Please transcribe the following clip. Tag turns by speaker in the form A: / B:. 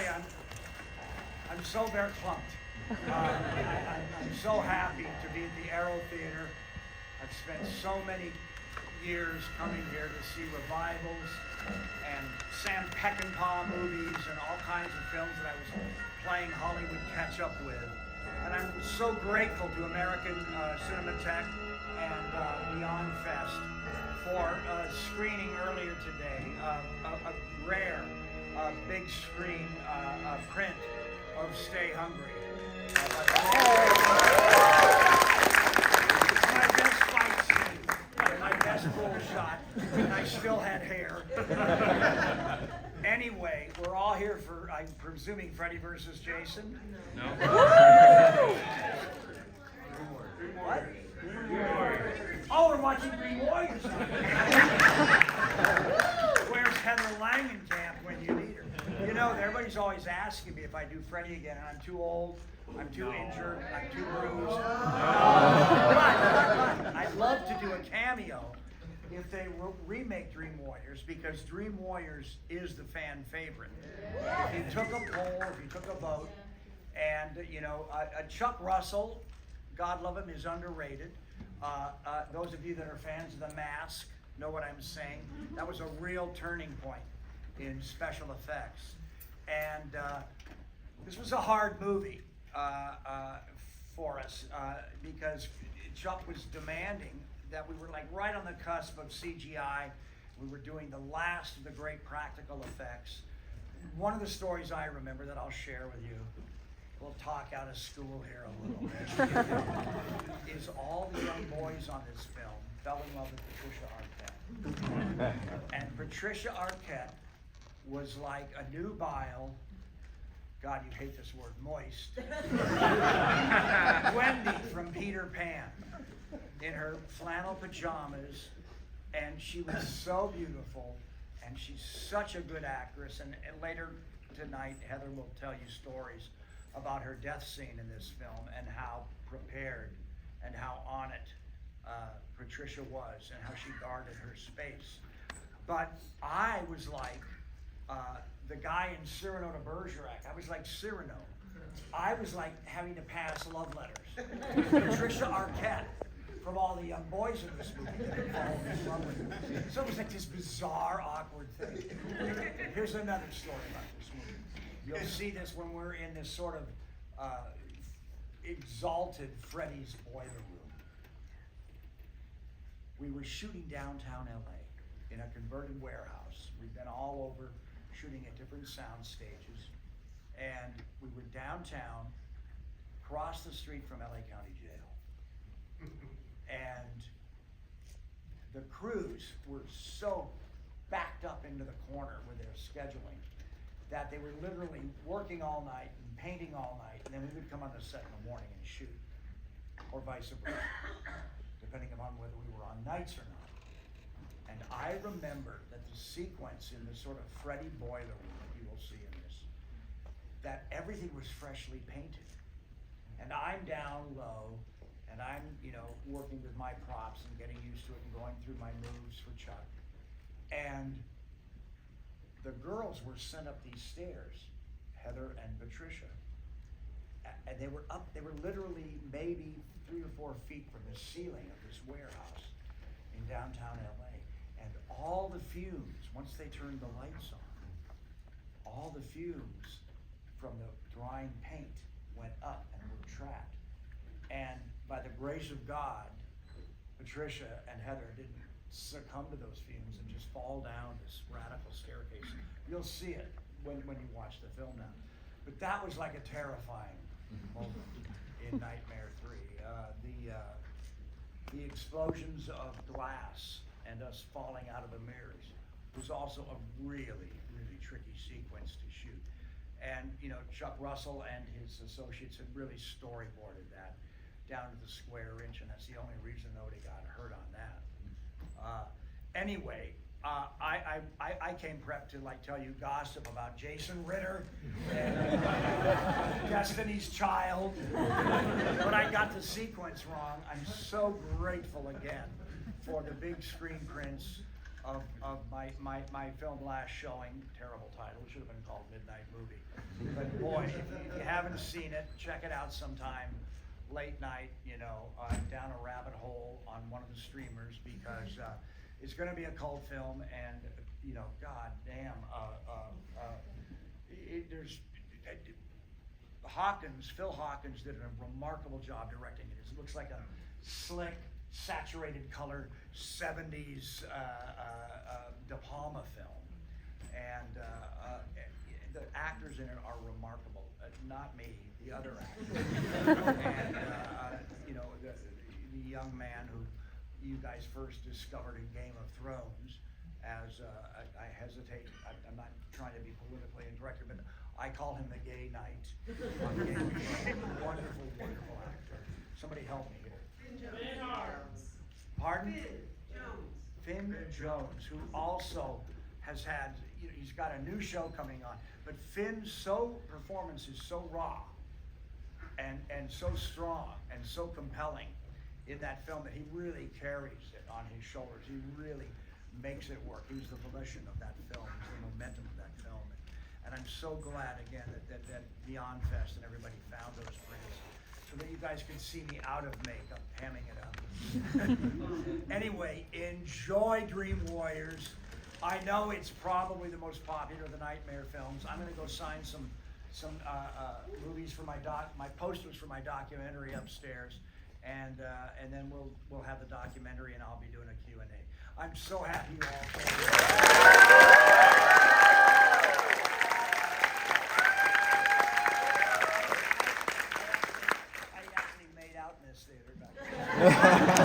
A: say I'm so very pumped. I'm so happy to be at the Aero Theater. I've spent so many years coming here to see revivals and Sam Peckinpah movies and all kinds of films that I was playing Hollywood catch-up with. And I'm so grateful to American Cinematheque and Beyond Fest for screening earlier today a rare big screen print of Stay Hungry. It's my best fight scene, my best bull shot, and I still had hair. Anyway, we're all here for, I'm presuming, Freddy versus Jason?
B: No.
A: What? Oh, we're watching Green Warriors. Where's Heather Langenkamp when you need her? You know, everybody's always asking me if I do Freddy again, and I'm too old, I'm too injured, I'm too bruised. But I'd love to do a cameo if they remake Dream Warriors, because Dream Warriors is the fan favorite. If you took a poll, if you took a vote, and you know, Chuck Russell, God love him, is underrated. Those of you that are fans of The Mask know what I'm saying. That was a real turning point in special effects. And this was a hard movie for us because Chuck was demanding that we were like right on the cusp of CGI. We were doing the last of the great practical effects. One of the stories I remember that I'll share with you, we'll talk out of school here a little bit, is all the young boys on this film fell in love with Patricia Arquette. And Patricia Arquette was like a nubile, God, you hate this word, moist, Wendy from Peter Pan in her flannel pajamas, and she was so beautiful, and she's such a good actress. And later tonight, Heather will tell you stories about her death scene in this film and how prepared and how on it Patricia was and how she guarded her space. But I was like the guy in Cyrano de Bergerac. I was like Cyrano. I was like having to pass love letters. Patricia Arquette, from all the young boys in this movie that had fallen in love with her. So it was like this bizarre, awkward thing. Here's another story about this movie. You'll see this when we're in this sort of exalted Freddy's boiler room. We were shooting downtown LA in a converted warehouse. We've been all over shooting at different sound stages. And we were downtown, across the street from LA County Jail. And the crews were so backed up into the corner with their scheduling that they were literally working all night and painting all night, and then we would come on the set in the morning and shoot, or vice versa, depending upon whether we were on nights or not. And I remember that the sequence in the sort of Freddy boiler room that you will see in this, that everything was freshly painted. And I'm down low, and I'm, you know, working with my props and getting used to it and going through my moves for Chuck. And the girls were sent up these stairs, Heather and Patricia, and they were literally maybe 3 or 4 feet from the ceiling of this warehouse in downtown LA. And all the fumes, once they turned the lights on, all the fumes from the drying paint went up and were trapped. And by the grace of God, Patricia and Heather didn't succumb to those fumes and just fall down this radical staircase. You'll see it when you watch the film now. But that was like a terrifying moment in Nightmare 3. The explosions of glass and us falling out of the mirrors was also a really, really tricky sequence to shoot. And you know, Chuck Russell and his associates had really storyboarded that down to the square inch, and that's the only reason nobody got hurt on that. Anyway, I came prepped to like tell you gossip about Jason Ritter and Destiny's Child, but I got the sequence wrong. I'm so grateful again for the big screen prints of my film last showing. Terrible title, it should have been called Midnight Movie. But boy, if you haven't seen it, check it out sometime. Late night, down a rabbit hole on one of the streamers, because it's going to be a cult film, and god damn, Phil Hawkins did a remarkable job directing it. It looks like a slick, saturated color 70s De Palma film, and the actors in it are remarkable. Not me, the other actors. And the young man who you guys first discovered in Game of Thrones as I hesitate. I'm not trying to be politically incorrect, but I call him the Gay Knight on Game of Thrones. Wonderful, wonderful actor. Somebody help me here. Pardon? Finn Jones, who also has had, he's got a new show coming on, but Finn's performance is so raw and so strong and so compelling in that film that he really carries it on his shoulders. He really makes it work. He's the volition of that film, he's the momentum of that film. And I'm so glad again that Beyond Fest and everybody found those prints so that you guys can see me out of makeup, hamming it up. Anyway, enjoy Dream Warriors. I know it's probably the most popular of the Nightmare films. I'm going to go sign some movies for my posters for my documentary upstairs, and then we'll have the documentary, and I'll be doing a Q&A. I'm so happy you all came. I actually made out in this theater back then.